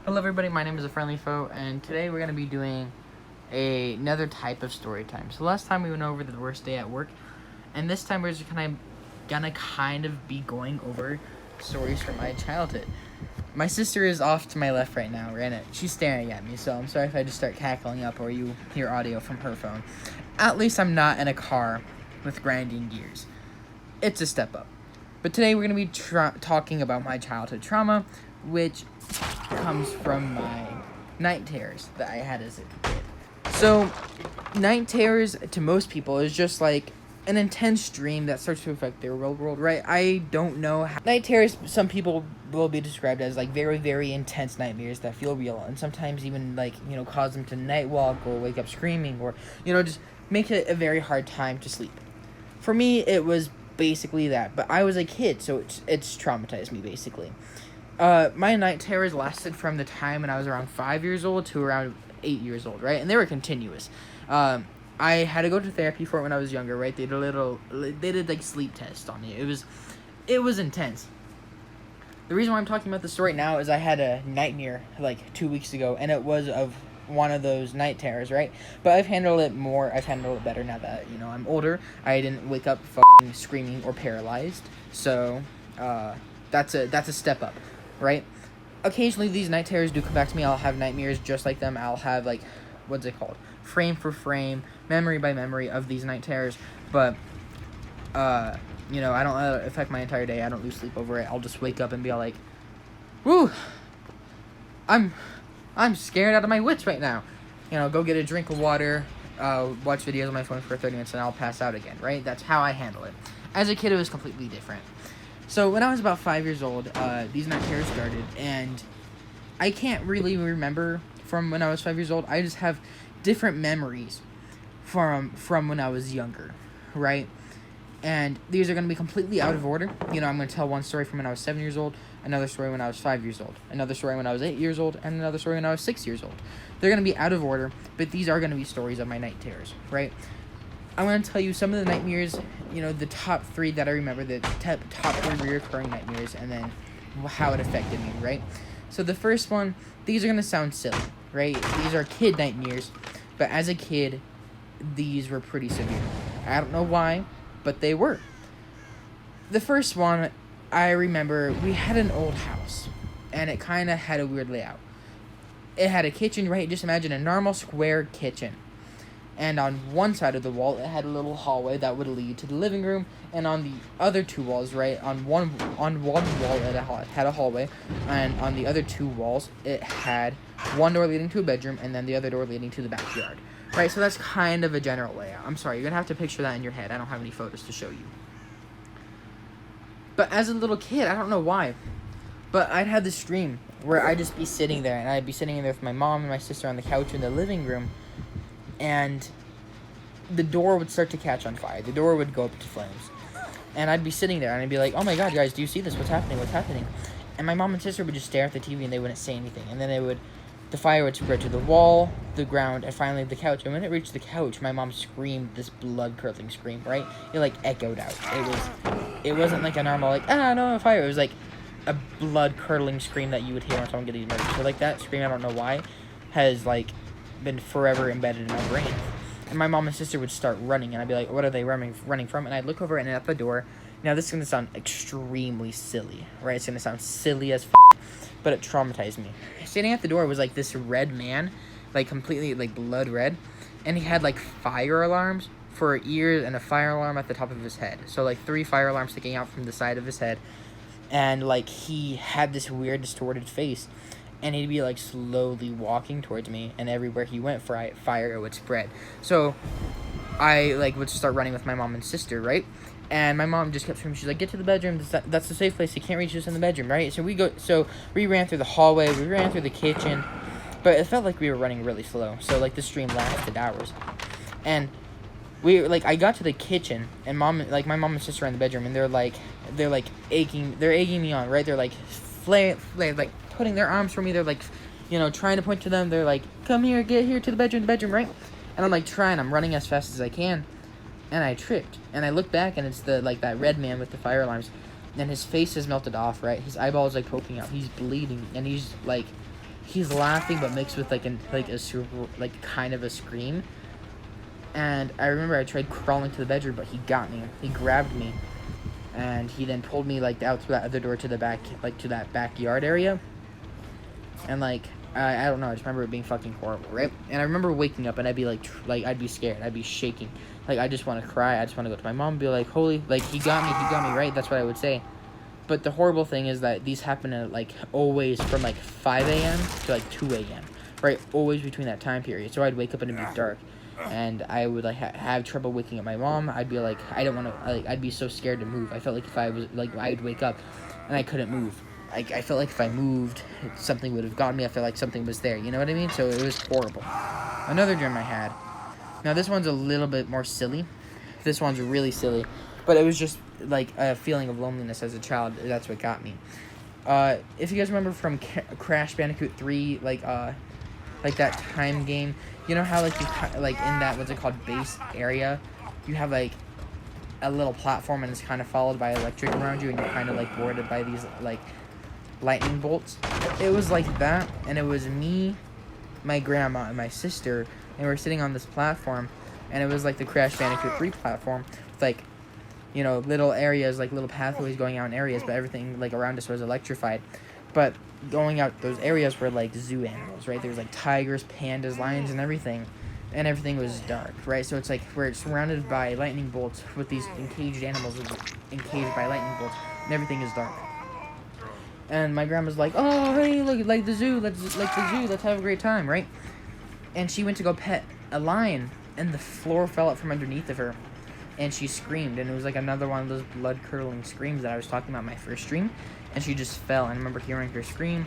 Hello everybody, my name is A Friendly Foe, and today we're going to be doing another type of story time. So last time we went over the worst day at work, and this time we're just gonna kind of be going over stories from my childhood. My sister is off to my left right now, and she's staring at me, so I'm sorry if I just start cackling up or you hear audio from her phone. At least I'm not in a car with grinding gears. It's a step up. But today we're going to be talking about my childhood trauma, which comes from my night terrors that I had as a kid. So, night terrors to most people is just like an intense dream that starts to affect their real world, right? I don't know how. Night terrors, some people will be described as like very, very intense nightmares that feel real, and sometimes even like, cause them to night walk or wake up screaming or, just make it a very hard time to sleep. For me, it was basically that, but I was a kid, so it's traumatized me basically. My night terrors lasted from the time when I was around 5 years old to around 8 years old, right? And they were continuous. I had to go to therapy for it when I was younger, right? They did like sleep tests on me. It was intense. The reason why I'm talking about this story now is I had a nightmare like 2 weeks ago, and it was of one of those night terrors, right? But I've handled it better now that, I'm older. I didn't wake up screaming or paralyzed. So, that's a step up, right? Occasionally these night terrors do come back to me. I'll have nightmares just like them. I'll have like, what's it called? Frame for frame, memory by memory of these night terrors. But, I don't let it affect my entire day. I don't lose sleep over it. I'll just wake up and be all like, woo, I'm scared out of my wits right now. Go get a drink of water, watch videos on my phone for 30 minutes, and I'll pass out again, right? That's how I handle it. As a kid, it was completely different. So when I was about 5 years old, these night terrors started, and I can't really remember from when I was 5 years old. I just have different memories from when I was younger, right? And these are going to be completely out of order. I'm going to tell one story from when I was 7 years old, another story when I was 5 years old, another story when I was 8 years old, and another story when I was 6 years old. They're going to be out of order, but these are going to be stories of my night terrors, right? I want to tell you some of the nightmares, the top three that I remember, the top three reoccurring nightmares, and then how it affected me, right? So the first one, these are going to sound silly, right? These are kid nightmares, but as a kid, these were pretty severe. I don't know why, but they were. The first one, I remember we had an old house, and it kind of had a weird layout. It had a kitchen, right? Just imagine a normal square kitchen. And on one side of the wall, it had a little hallway that would lead to the living room. And on the other two walls, right, on one wall, it had a hallway. And on the other two walls, it had one door leading to a bedroom, and then the other door leading to the backyard. Right, so that's kind of a general layout. I'm sorry, you're going to have to picture that in your head. I don't have any photos to show you. But as a little kid, I don't know why, but I'd have this dream where I'd just be sitting there, and I'd be sitting there with my mom and my sister on the couch in the living room, and the door would start to catch on fire. The door would go up to flames. And I'd be sitting there, and I'd be like, oh my god, guys, do you see this? What's happening? And my mom and sister would just stare at the TV, and they wouldn't say anything. And then the fire would spread to the wall, the ground, and finally the couch. And when it reached the couch, my mom screamed this blood-curdling scream, right? It, like, echoed out. It wasn't like a normal, like, no, fire. It was like a blood-curdling scream that you would hear when someone getting murdered. So, like, that scream, I don't know why, has, like, been forever embedded in my brain. And my mom and sister would start running, and I'd be like, what are they running from? And I'd look over and at the door. Now, this is going to sound extremely silly, right? It's going to sound silly as but it traumatized me. Standing at the door was, like, this red man, like, completely, like, blood red, and he had, like, fire alarms for ears and a fire alarm at the top of his head. So, like, 3 fire alarms sticking out from the side of his head, and, like, he had this weird, distorted face, and he'd be, like, slowly walking towards me, and everywhere he went, fire would spread. So, I, like, would start running with my mom and sister, right? And my mom just kept screaming. She's like, get to the bedroom. That's the safe place. You can't reach us in the bedroom, right? So we ran through the hallway. We ran through the kitchen. But it felt like we were running really slow. So, like, the stream lasted hours. And I got to the kitchen, and my mom and sister are in the bedroom, and they're egging me on, right? They're, like, putting their arms for me. They're, like, trying to point to them. They're like, come here, get here to the bedroom, right? And I'm, like, I'm running as fast as I can. And I tripped, and I look back, and it's that red man with the fire alarms, and his face has melted off, right? His eyeball is, like, poking out. He's bleeding, and he's, like, he's laughing but mixed with like a super like kind of a scream. And I remember I tried crawling to the bedroom, but he got me. He grabbed me, and he then pulled me like out through that other door to the back, like to that backyard area. And like I don't know, I just remember it being fucking horrible, right? And I remember waking up and I'd be like I'd be scared, I'd be shaking, like I just want to cry, I just want to go to my mom and be like, holy, like he got me, right? That's what I would say. But the horrible thing is that these happen at like always from like 5 a.m. to like 2 a.m. right? Always between that time period. So I'd wake up and it'd be dark, and I would like have trouble waking up my mom. I'd be like, I don't want to, like, I'd be so scared to move. I felt like if I was like, I'd wake up and I couldn't move. I felt like if I moved, something would have gotten me. I felt like something was there. You know what I mean? So it was horrible. Another dream I had. Now this one's a little bit more silly. This one's really silly, but it was just like a feeling of loneliness as a child. That's what got me. If you guys remember from Crash Bandicoot 3, like that time game, you know how like you like in that, what's it called, base area, you have like a little platform and it's kind of followed by electric around you, and you're kind of like boarded by these like lightning bolts. It was like that, and it was me, my grandma, and my sister, and we're sitting on this platform, and it was like the Crash Bandicoot 3 platform with like, you know, little areas, like little pathways going out in areas, but everything like around us was electrified. But going out those areas were like zoo animals, right? There's like tigers, pandas, lions, and everything was dark, right? So it's like we're surrounded by lightning bolts with these encaged animals encaged by lightning bolts, and everything is dark. And my grandma's like, oh, hey, look, like the zoo, let's have a great time, right? And she went to go pet a lion, and the floor fell out from underneath of her, and she screamed, and it was like another one of those blood-curdling screams that I was talking about in my first stream, and she just fell, and I remember hearing her scream,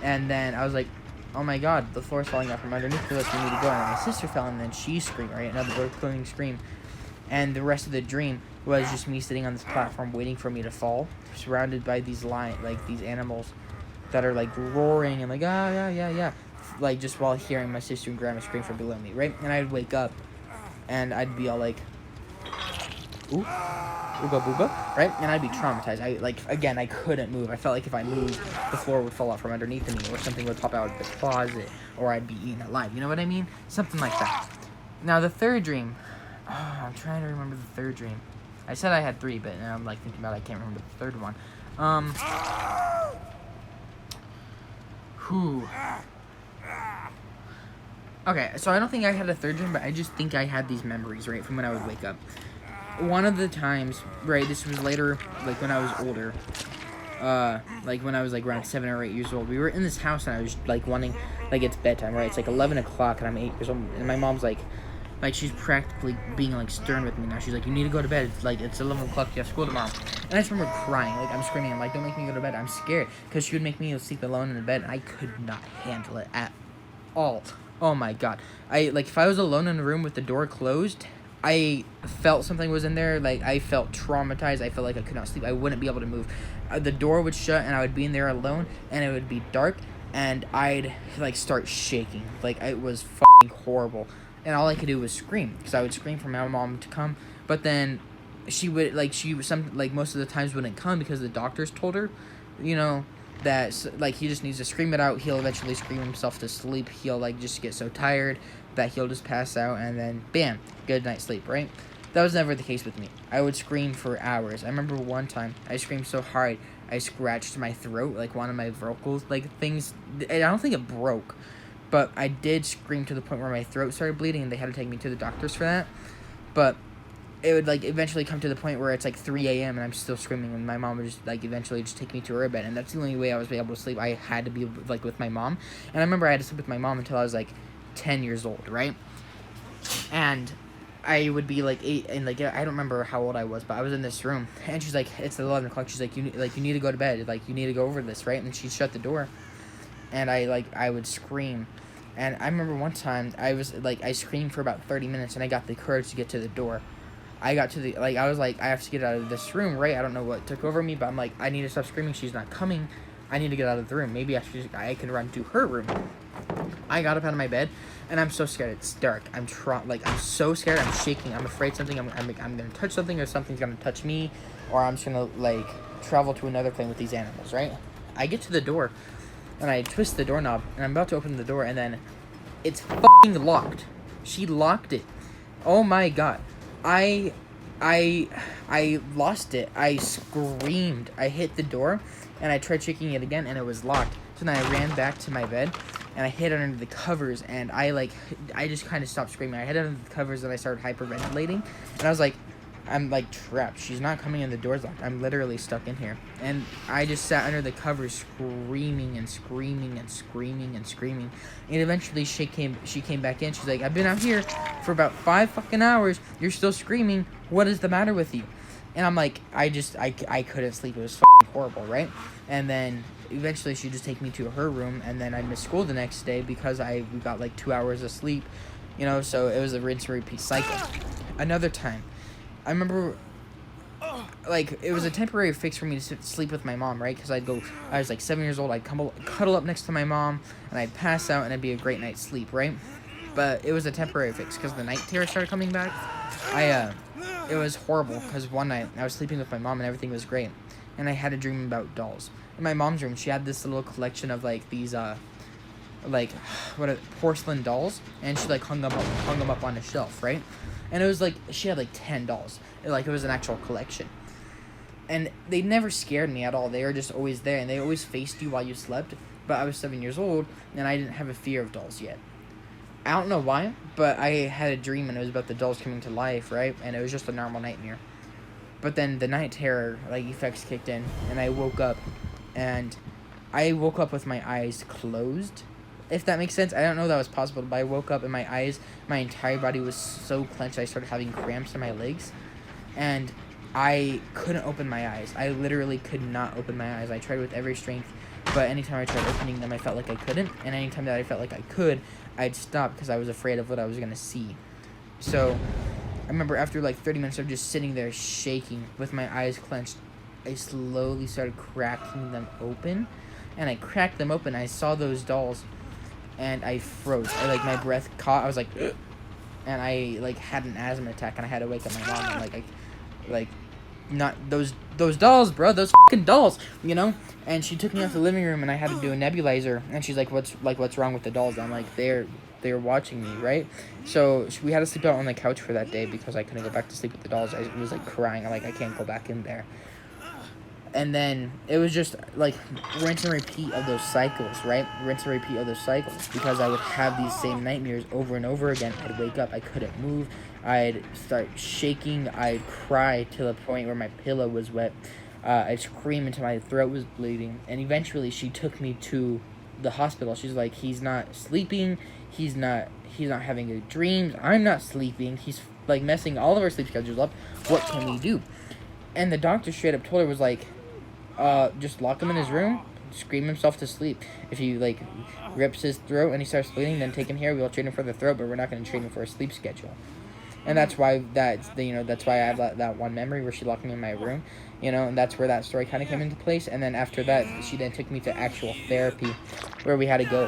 and then I was like, oh my god, the floor's falling out from underneath her, like, we need to go, and my sister fell, and then she screamed, right, another blood-curdling scream, and the rest of the dream was just me sitting on this platform waiting for me to fall, surrounded by these these animals that are like roaring and like, yeah, like just while hearing my sister and grandma scream from below me, right? And I'd wake up and I'd be all like, ooh, ooga booga, right? And I'd be traumatized. I couldn't move. I felt like if I moved, the floor would fall out from underneath of me, or something would pop out of the closet, or I'd be eaten alive. You know what I mean? Something like that. Now the third dream, I'm trying to remember the third dream. I said I had 3, but now I'm like thinking about it, I can't remember the third one. Okay, so I don't think I had a third dream, but I just think I had these memories, right, from when I would wake up. One of the times, right, this was later, like when I was older, like when I was like around 7 or 8 years old, we were in this house and I was like wanting, like it's bedtime, right, it's like 11 o'clock and I'm 8 years old, and my mom's like she's practically being like stern with me now. She's like, you need to go to bed, it's 11 o'clock, you have school tomorrow. And I just remember crying, like I'm screaming, I'm like, don't make me go to bed, I'm scared, because she would make me sleep alone in the bed, and I could not handle it at all. Oh my god. If I was alone in a room with the door closed, I felt something was in there, like I felt traumatized, I felt like I could not sleep, I wouldn't be able to move. The door would shut and I would be in there alone, and it would be dark, and I'd like start shaking, like it was fucking horrible. And all I could do was scream, because I would scream for my mom to come, but then she would, most of the times wouldn't come, because the doctors told her, you know, that, like, he just needs to scream it out, he'll eventually scream himself to sleep, he'll, like, just get so tired that he'll just pass out, and then, bam, good night's sleep, right? That was never the case with me. I would scream for hours. I remember one time, I screamed so hard, I scratched my throat, like, one of my vocals, like, things, I don't think it broke, but I did scream to the point where my throat started bleeding, and they had to take me to the doctors for that. But it would, like, eventually come to the point where it's, like, 3 a.m., and I'm still screaming, and my mom would just, like, eventually just take me to her bed, and that's the only way I was able to sleep. I had to be, like, with my mom. And I remember I had to sleep with my mom until I was, like, 10 years old, right? And I would be, like, 8, and, like, I don't remember how old I was, but I was in this room, and she's like, it's 11 o'clock, she's like, you need to go to bed, like, you need to go over this, right? And she shut the door, and I would scream. And I remember one time, I screamed for about 30 minutes, and I got the courage to get to the door. I got to the, I was like, I have to get out of this room, right? I don't know what took over me, but I'm like, I need to stop screaming, she's not coming. I need to get out of the room. Maybe I can run to her room. I got up out of my bed, and I'm so scared. It's dark. I'm so scared. I'm shaking. I'm afraid I'm gonna touch something, or something's gonna touch me, or I'm just gonna, like, travel to another plane with these animals, right? I get to the door, and I twist the doorknob, and I'm about to open the door, and then it's fucking locked. She locked it. Oh my god. I lost it. I screamed. I hit the door, and I tried shaking it again, and it was locked. So then I ran back to my bed, and I hid under the covers, and I just kind of stopped screaming. I hid under the covers, and I started hyperventilating, and I was like, I'm like trapped. She's not coming in, the door's locked. I'm literally stuck in here. And I just sat under the covers screaming and screaming and screaming and screaming. And eventually she came back in. She's like, I've been out here for about 5 fucking hours. You're still screaming. What is the matter with you? And I'm like, I couldn't sleep. It was fucking horrible, right? And then eventually she just take me to her room, and then I missed school the next day because we got like 2 hours of sleep, you know, so it was a rinse and repeat cycle. Another time, I remember, like, it was a temporary fix for me to sleep with my mom, right? Because I was like 7 years old, I'd cuddle up next to my mom, and I'd pass out, and it'd be a great night's sleep, right? But it was a temporary fix, because the night terrors started coming back. It was horrible, because one night, I was sleeping with my mom, and everything was great, and I had a dream about dolls. In my mom's room, she had this little collection of, like, these, porcelain dolls, and she, like, hung them up on a shelf, right? And it was like, she had like 10 dolls. It was an actual collection. And they never scared me at all. They were just always there, and they always faced you while you slept. But I was 7 years old, and I didn't have a fear of dolls yet. I don't know why, but I had a dream, and it was about the dolls coming to life, right? And it was just a normal nightmare. But then the night terror, like, effects kicked in, and I woke up with my eyes closed. If that makes sense. I don't know that was possible, but I woke up and my entire body was so clenched, I started having cramps in my legs, and I couldn't open my eyes. I literally could not open my eyes. I tried with every strength, but anytime I tried opening them, I felt like I couldn't, and anytime that I felt like I could, I'd stop because I was afraid of what I was going to see. So, I remember after like 30 minutes of just sitting there shaking with my eyes clenched, I slowly started cracking them open, and I cracked them open, I saw those dolls, and I froze. My breath caught. I was like, ugh, and I had an asthma attack, and I had to wake up my mom. And not those dolls, bro. Those fucking dolls, you know. And she took me out to the living room, and I had to do a nebulizer. And she's like, what's wrong with the dolls? I'm like, they're watching me, right? So we had to sleep out on the couch for that day because I couldn't go back to sleep with the dolls. I was like crying. I'm like, I can't go back in there. And then it was just like rinse and repeat of those cycles, right? Rinse and repeat of those cycles, because I would have these same nightmares over and over again. I'd wake up, I couldn't move, I'd start shaking, I'd cry to the point where my pillow was wet, I'd scream until my throat was bleeding, and eventually she took me to the hospital. She's like, he's not sleeping, he's not having good dreams, I'm not sleeping, he's like messing all of our sleep schedules up, what can we do? And the doctor straight up told her, was like, just lock him in his room, scream himself to sleep. If he rips his throat and he starts bleeding, then take him here. We'll treat him for the throat, but we're not going to treat him for a sleep schedule. And that's why that's why I have that one memory where she locked me in my room, and that's where that story kind of came into place. And then after that, she then took me to actual therapy, where we had to go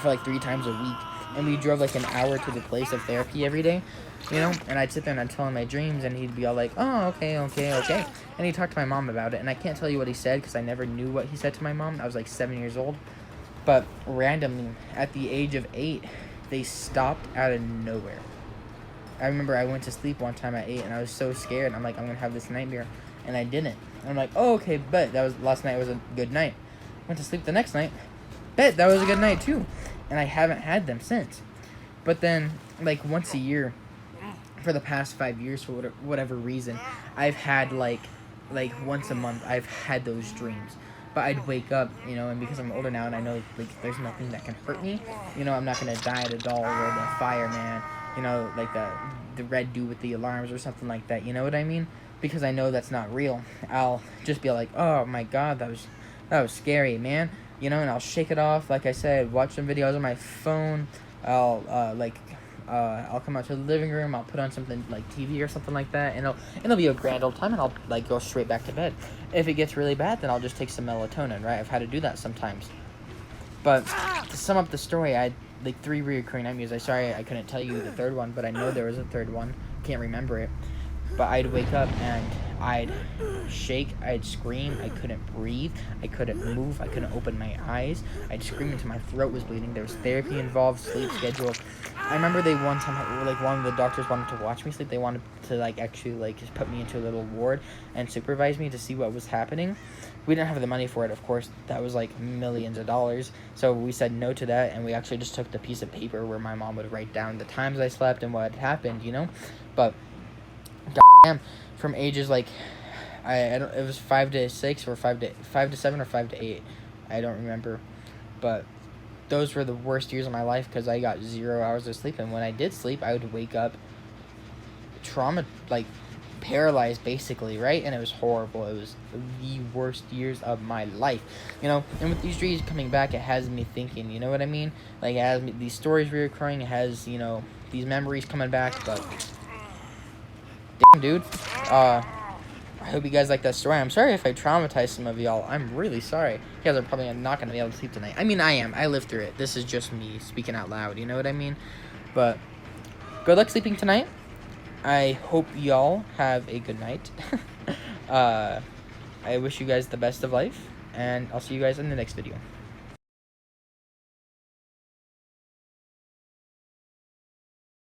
for 3 times a week, and we drove an hour to the place of therapy every day. And I'd sit there and I'd tell him my dreams, and he'd be all like, oh, okay. And he talked to my mom about it, and I can't tell you what he said because I never knew what he said to my mom. I was 7 years old. But randomly, at the age of 8, they stopped out of nowhere. I remember I went to sleep one time at 8, and I was so scared. I'm like, I'm going to have this nightmare. And I didn't. And I'm like, oh, okay, bet. Last night was a good night. Went to sleep the next night. Bet that was a good night, too. And I haven't had them since. But then, once a year, for the past 5 years, for whatever reason, I've had once a month I've had those dreams. But I'd wake up, and because I'm older now and I know there's nothing that can hurt me, I'm not gonna die at a doll or the fireman, the red dude with the alarms or something like that, you know what I mean? Because I know that's not real. I'll just be like, oh my god, that was scary, man, and I'll shake it off. Like I said, watch some videos on my phone. I'll come out to the living room, I'll put on something like TV or something like that, and it'll be a grand old time, and I'll go straight back to bed. If it gets really bad, then I'll just take some melatonin, right? I've had to do that sometimes. But to sum up the story, I had 3 recurring nightmares. I'm sorry I couldn't tell you the third one, but I know there was a third one. Can't remember it. But I'd wake up and I'd shake, I'd scream, I couldn't breathe, I couldn't move, I couldn't open my eyes, I'd scream until my throat was bleeding. There was therapy involved, sleep schedule. I remember they one time, like, one of the doctors wanted to watch me sleep. They wanted to, like, actually, like, just put me into a little ward and supervise me to see what was happening. We didn't have the money for it, of course. That was, like, millions of dollars. So we said no to that, and we actually just took the piece of paper where my mom would write down the times I slept and what had happened, you know? But, goddamn, from ages, like, I don't, it was 5 to 6 or 5 to 7 or 5 to 8. I don't remember. But those were the worst years of my life because I got 0 hours of sleep. And when I did sleep, I would wake up paralyzed, basically, right? And it was horrible. It was the worst years of my life, you know? And with these dreams coming back, it has me thinking, you know what I mean? Like, it has me, these stories reoccurring, it has, you know, these memories coming back, but damn, dude. I hope you guys like that story. I'm sorry if I traumatized some of y'all. I'm really sorry. You guys are probably not going to be able to sleep tonight. I mean, I am. I lived through it. This is just me speaking out loud. You know what I mean? But good luck sleeping tonight. I hope y'all have a good night. I wish you guys the best of life. And I'll see you guys in the next video.